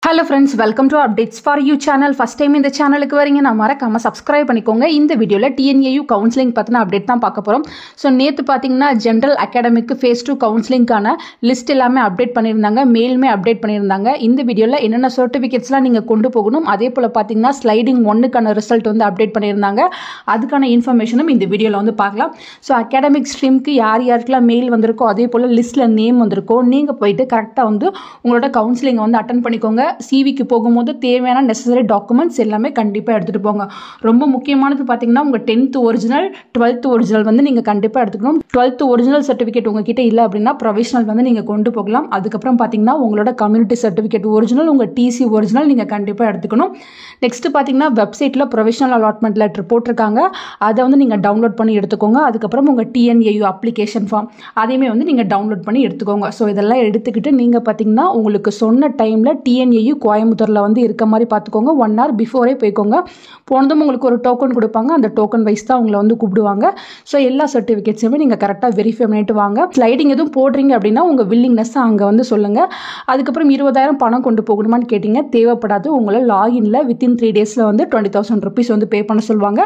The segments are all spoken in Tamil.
Hello friends, welcome to Updates for You channel. First time இந்த சேனலுக்கு வரீங்க நான் மறக்காம subscribe பண்ணிக்கோங்க. இந்த வீடியோல TNAU கவுன்சிலிங் பத்தின அப்டேட் தான் பார்க்க போறோம். சோ நேத்து பாத்தீங்கன்னா ஜெனரல் அகாடமிக் phase 2 கவுன்சிலிங்கான லிஸ்ட் எல்லாமே அப்டேட் பண்ணிருந்தாங்க. மெயிலுமே அப்டேட் பண்ணிருந்தாங்க. இந்த வீடியோல என்னென்ன சர்டிபிகேட்ஸ்லாம் நீங்க கொண்டு போகணும், அதே போல பாத்தீங்கன்னா ஸ்லைடிங் 1க்கான ரிசல்ட் வந்து அப்டேட் பண்ணிருந்தாங்க. அதுக்கான இன்ஃபர்மேஷனும் இந்த வீடியோல வந்து பார்க்கலாம். சோ அகாடமிக் ஸ்ட்ரீம்க்கு யாருக்கெல்லாம் மெயில் வந்திருக்கோ அதே போல லிஸ்ட்ல நேம் வந்திருக்கோ நீங்க போயிட்டு கரெக்ட்டா வந்து உங்களோட கவுன்சிலிங் வந்து அட்டெண்ட் பண்ணிக்கோங்க. சிவிக்கு போகும்போது தேவையான நெசசரி டாக்குமெண்ட்ஸ் எல்லாமே கண்டிப்பாக எடுத்துகிட்டு போங்க. ரொம்ப முக்கியமானது பார்த்தீங்கன்னா உங்கள் 10th ஒரிஜினல் 12th ஒரிஜினல் வந்து நீங்கள் கண்டிப்பாக எடுத்துக்கணும். 12th ஒரிஜினல் சர்டிஃபிகேட் உங்ககிட்ட இல்லை அப்படின்னா ப்ரொவிஷனல் வந்து நீங்கள் கொண்டு போகலாம். அதுக்கப்புறம் பார்த்தீங்கன்னா உங்களோட கம்யூனிட்டி சர்டிஃபிகேட் ஒரிஜினல், உங்கள் டிசி ஒரிஜினல் நீங்கள் கண்டிப்பாக எடுத்துக்கணும். நெக்ஸ்ட் பார்த்தீங்கன்னா வெப்சைட்டில் ப்ரொவிஷனல் அலாட்மெண்ட் லெட்டர் போட்டிருக்காங்க, அதை வந்து நீங்கள் டவுன்லோட் பண்ணி எடுத்துக்கோங்க. அதுக்கப்புறம் உங்கள் TNAU அப்ளிகேஷன் ஃபார்ம் அதையுமே வந்து நீங்கள் டவுன்லோட் பண்ணி எடுத்துக்கோங்க. ஸோ இதெல்லாம் எடுத்துக்கிட்டு நீங்கள் பார்த்தீங்கன்னா உங்களுக்கு சொன்ன டைமில் TNAU கோயம்புத்தூரில் வந்து இருக்க மாதிரி பார்த்துக்கோங்க. 1 hour பிஃபோரே போய்க்கோங்க. போனதும் உங்களுக்கு ஒரு டோக்கன் கொடுப்பாங்க, அந்த டோக்கன் வைஸ் தான் உங்களை வந்து கூப்பிடுவாங்க. ஸோ எல்லா சர்டிஃபிகேட்ஸுமே நீங்கள் கரெக்டாக வெரிஃபை பண்ணிட்டு வாங்க. ஸ்லைடிங் எதுவும் போடுறீங்க அப்படின்னா உங்கள் வில்லிங்னஸ் அங்கே வந்து சொல்லுங்கள். அதுக்கப்புறம் 20,000 பணம் கொண்டு போகணுமான்னு கேட்டிங்க, தேவைப்படாது. உங்களை லாகின்ல வித்தின் 3 daysல வந்து 20,000 rupees வந்து பே பண்ண சொல்லுவாங்க.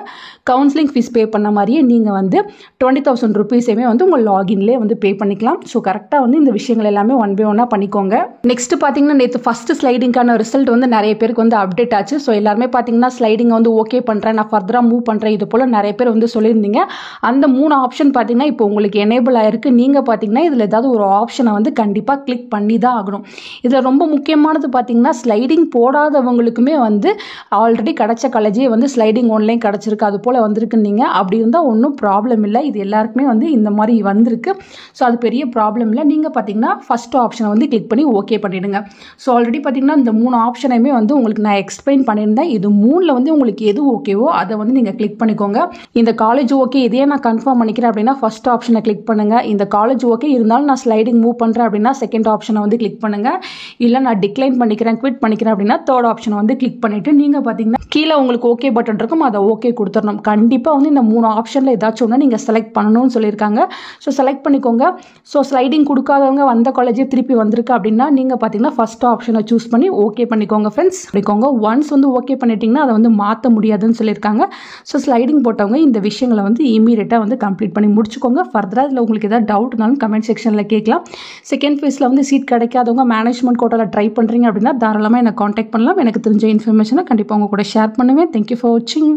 கவுன்சிலிங் ஃபீஸ் பே பண்ண மாதிரியே நீங்கள் வந்து 20,000 rupeesமே வந்து உங்கள் லாகின்லேயே வந்து பே பண்ணிக்கலாம். ஸோ கரெக்டாக வந்து இந்த விஷயங்கள் எல்லாமே ஒன் பை ஒன்னாக பண்ணிக்கோங்க. நெக்ஸ்ட் பார்த்தீங்கன்னா நேற்று ஃபர்ஸ்ட் ஸ்லைடிங்கான ரிசல்ட் வந்து நிறைய பேருக்கு வந்து அப்டேட் ஆச்சு. ஸோ எல்லாருமே பார்த்தீங்கன்னா ஸ்லைடிங் வந்து ஓகே பண்ணுறேன், நான் ஃபர்தராக மூவ் பண்ணுறேன், இது போல் நிறைய பேர் வந்து சொல்லியிருந்தீங்க. அந்த 3 ஆப்ஷன் பார்த்தீங்கன்னா இப்போ உங்களுக்கு எனேபிள் ஆயிருக்கு. நீங்கள் பார்த்தீங்கன்னா இதில் ஏதாவது ஒரு ஆப்ஷனை வந்து கண்டிப்பாக கிளிக் பண்ணி தான் ஆகணும். இதில் ரொம்ப முக்கியமானது பார்த்தீங்கன்னா ஸ்லைடிங் போடாதவங்களுக்குமே வந்து ஆல்ரெடி கிடைச்ச காலேஜே வந்து ஸ்லைடிங் ஆன்லைன் கிடச்சிருக்கு, அது போல் வந்திருக்குன்னீங்க. அப்படி இருந்தால் ஒன்றும் ப்ராப்ளம் இல்லை. இது எல்லாருக்குமே வந்து இந்த மாதிரி வந்திருக்கு. ஸோ அது பெரிய ப்ராப்ளம் இல்லை. நீங்கள் பார்த்தீங்கன்னா ஃபர்ஸ்ட் ஆப்ஷனை வந்து கிளிக் பண்ணி ஓகே பண்ணிடுங்க. ஸோ ஆல்ரெடி பார்த்தீங்கன்னா இந்த 3 ஆப்ஷனையுமே வந்து உங்களுக்கு நான் எக்ஸ்பிளைன் பண்ணியிருந்தேன். இது 3ல் வந்து உங்களுக்கு எது ஓகேவோ அதை வந்து நீங்கள் கிளிக் பண்ணிக்கோங்க. இந்த காலேஜ் ஓகே இதையே நான் கன்ஃபார்ம் பண்ணிக்கிறேன் அப்படின்னா ஃபர்ஸ்ட் ஆப்ஷனை கிளிக் பண்ணுங்கள். இந்த காலேஜ் ஓகே இருந்தாலும் நான் ஸ்லைடிங் மூவ் பண்ணுறேன் அப்படின்னா செகண்ட் ஆப்ஷனை வந்து கிளிக் பண்ணுங்கள். இல்லை நான் டிக்ளைன் பண்ணிக்கிறேன், குவிட் பண்ணிக்கிறேன் அப்படின்னா தேர்ட் ஆப்ஷனை வந்து கிளிக் பண்ணிவிட்டு நீங்கள் பார்த்தீங்கன்னா கீழே உங்களுக்கு ஓகே பட்டன் இருக்கும், அதை ஓகே கொடுத்துடணும். கண்டிப்பாக வந்து இந்த 3 ஆப்ஷனில் ஏதாச்சும் ஒன்று நீங்கள் செலக்ட் பண்ணணும்னு சொல்லியிருக்காங்க. ஸோ செலக்ட் பண்ணிக்கோங்க. ஸோ ஸ்லைடிங் கொடுக்காதவங்க வந்த காலேஜே திருப்பி வந்திருக்கு அப்படின்னா நீங்கள் பார்த்தீங்கன்னா ஃபர்ஸ்ட் ஆப்ஷனை சூஸ் பண்ணி ஓகே பண்ணிக்கோங்க ஃப்ரெண்ட்ஸ். பண்ணிக்கோங்க. ஒன்ஸ் வந்து ஓகே பண்ணிட்டீங்கன்னா அதை வந்து மாற்ற முடியாதுன்னு சொல்லியிருக்காங்க. ஸோ ஸ்லைடிங் போட்டவங்க இந்த விஷயங்களை வந்து இமீடியட்டாக வந்து கம்ப்ளீட் பண்ணி முடிச்சுக்கோங்க. ஃபர்தராக இதில் உங்களுக்கு ஏதாவது டவுட் இருந்தாலும் கமெண்ட் செக்ஷனில் கேட்கலாம். செகண்ட் ஃபேஸில் வந்து சீட் கிடைக்காதவங்க மேனேஜ்மெண்ட் கோட்டாவில் ட்ரை பண்ணுறீங்க அப்படின்னா தாராளமாக என்னை காண்டாக்ட் பண்ணலாம். எனக்கு தெரிஞ்ச இன்ஃபர்மேஷனை கண்டிப்பாக உங்க கூட ஷேர் பண்ணுவேன். தேங்க்யூ ஃபார் வாட்சிங்.